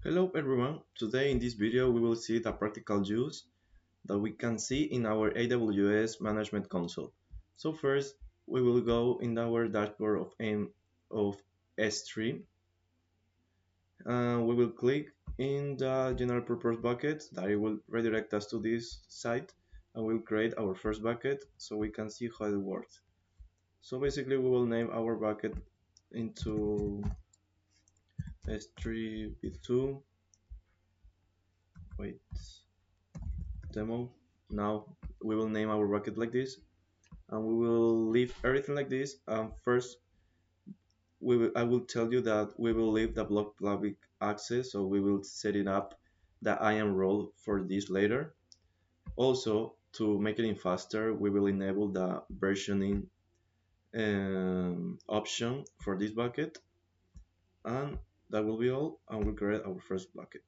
Hello everyone, today in this video we will see the practical use that we can see in our AWS Management Console. So first we will go in our dashboard of S3 and we will click in the general purpose bucket that it will redirect us to this site and we'll create our first bucket so we can see how it works. So basically we will name our bucket into S3 v2 wait demo. Now we will name our bucket like this and we will leave everything like this. First I will tell you that we will leave the block public access, so we will set it up the IAM role for this later. Also, to make it faster, we will enable the versioning option for this bucket, and that will be all, and we'll create our first bucket.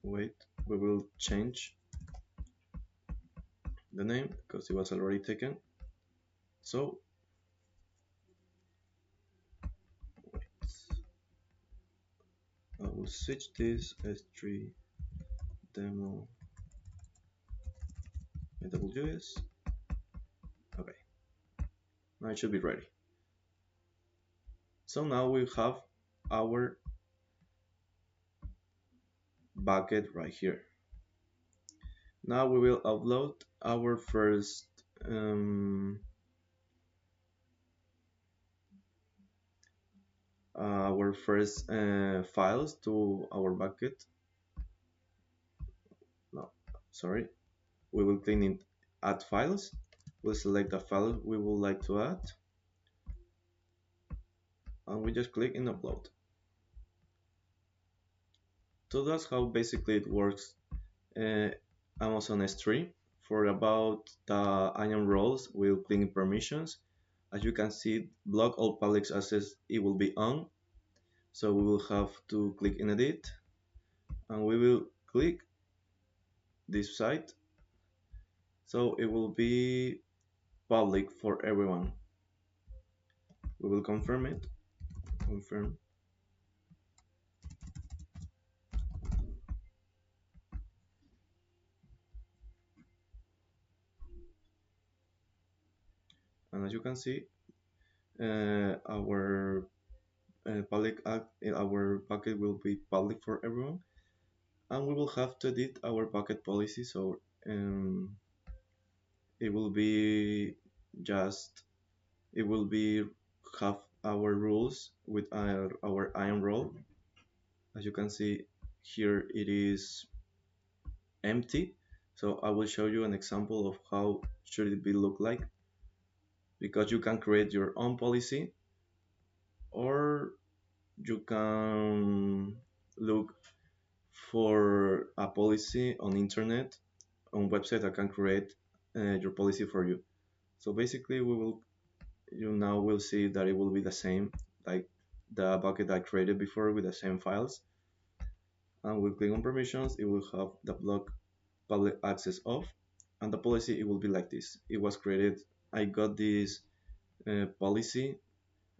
Wait, we will change the name because it was already taken. So I will switch this S3 demo AWS. Okay, now it should be ready. So now we have our bucket right here. Now we will upload our first files to our bucket. No, sorry. We will click in add files. We'll select the file we would like to add, and we just click in upload. So that's how basically it works. Amazon S3. For about the IAM roles, we'll click in permissions. As you can see, block all public access, it will be on. So we will have to click in edit and we will click this site. So it will be public for everyone. We will confirm it. Confirm. And as you can see, our our bucket will be public for everyone, and we will have to edit our bucket policy. So it will be just it will be have our rules with our IAM role. As you can see here, it is empty. So I will show you an example of how should it be look like, because you can create your own policy or you can look for a policy on internet on website that can create your policy for you. So basically you now will see that it will be the same like the bucket I created before with the same files, and we'll click on permissions. It will have the block public access off, and the policy it will be like this. It was created, I got this policy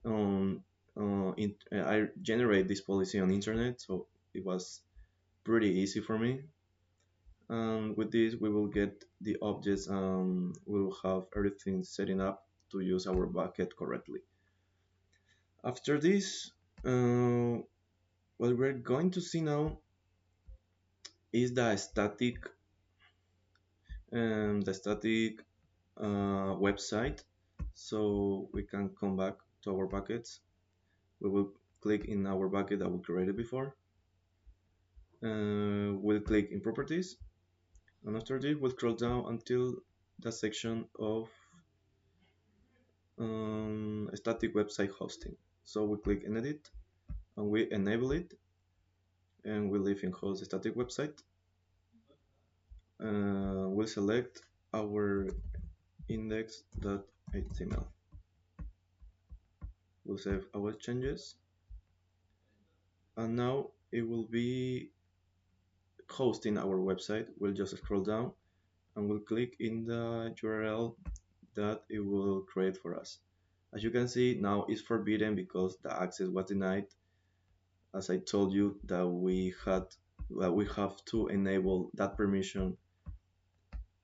on I generate this policy on internet, so it was pretty easy for me. And with this we will get the objects and we will have everything setting up to use our bucket correctly. After this, what we're going to see now is the static website. So we can come back to our buckets. We will click in our bucket that we created before. We'll click in properties, and after this we'll scroll down until the section of static website hosting. So we click in edit and we enable it, and we leave in host static website. We'll select our index.html. We'll save our changes, and now it will be hosting our website. We'll just scroll down and we'll click in the URL that it will create for us. As you can see, now it's forbidden because the access was denied. as I told you, that we have to enable that permission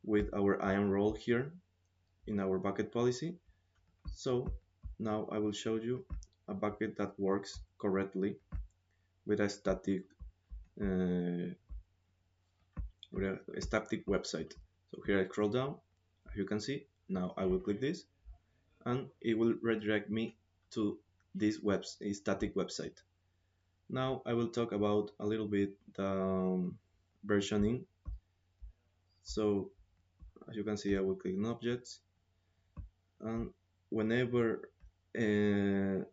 with our IAM role here in our bucket policy. So now I will show you a bucket that works correctly with a static uh, website. So here I scroll down, as you can see. Now I will click this, and it will redirect me to this static website. Now I will talk about a little bit the versioning. So as you can see, I will click on objects, and whenever you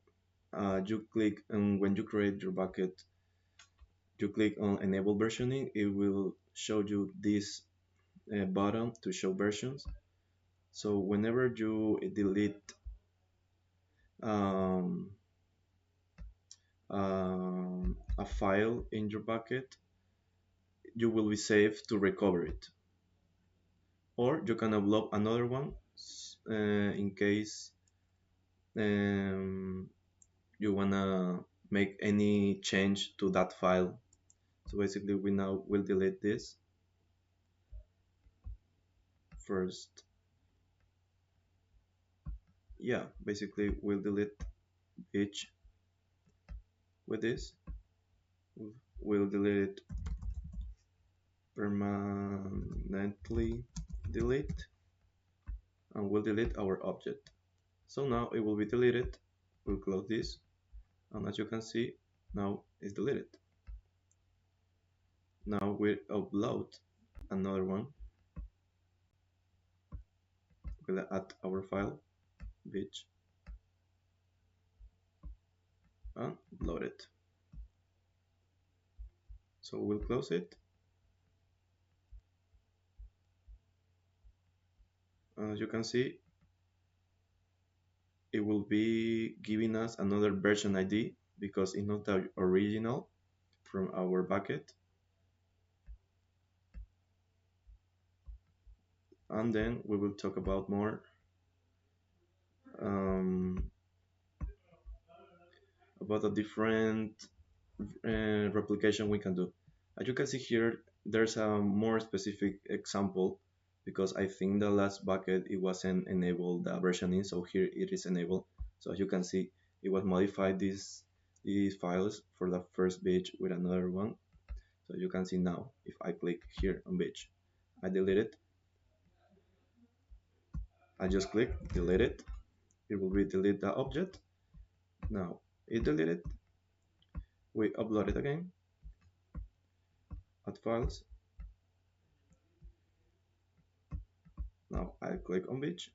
click, and when you create your bucket, you click on enable versioning, it will show you this button to show versions. So whenever you delete um, a file in your bucket, you will be safe to recover it. Or you can upload another one in case you wanna make any change to that file. So basically we now will delete this first. Yeah, basically we'll delete each with this. We'll delete it permanently delete, and we'll delete our object. So now it will be deleted. We'll close this, and as you can see, now it's deleted. Now we'll upload another one. We'll add our file bitch and load it. So we'll close it. As you can see, it will be giving us another version ID because it's not the original from our bucket. And then we will talk about more about a different replication we can do. As you can see here, there's a more specific example because I think the last bucket it wasn't enabled the versioning, so here it is enabled. So as you can see, it was modified these files for the first page with another one. So you can see now, if I click here on page, I delete it. I just click delete it. It will be delete the object. Now it deleted. We upload it again. Add files. Now I click on page,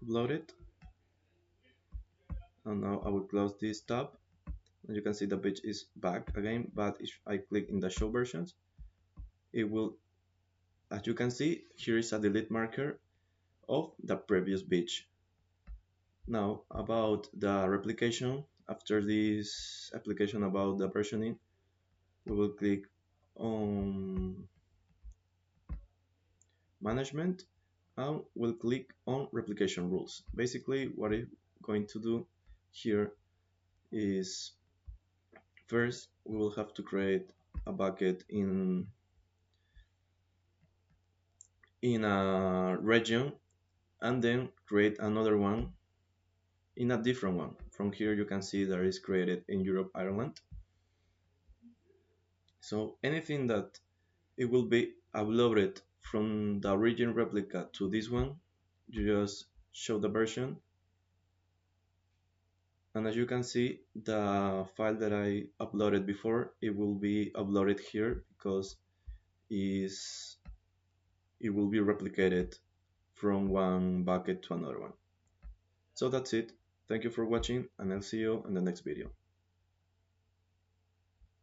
upload it, and now I will close this tab. And you can see the page is back again, but if I click in the show versions, it will, as you can see, here is a delete marker of the previous page. Now about the replication, after this application about the versioning, we will click on management and we'll click on replication rules. Basically what it's going to do here is first we will have to create a bucket in a region and then create another one in a different one. From here you can see that is created in Europe, Ireland. So anything that it will be uploaded from the origin replica to this one, you just show the version, and as you can see, the file that I uploaded before, it will be uploaded here because it will be replicated from one bucket to another one. So that's it. Thank you for watching, and I'll see you in the next video.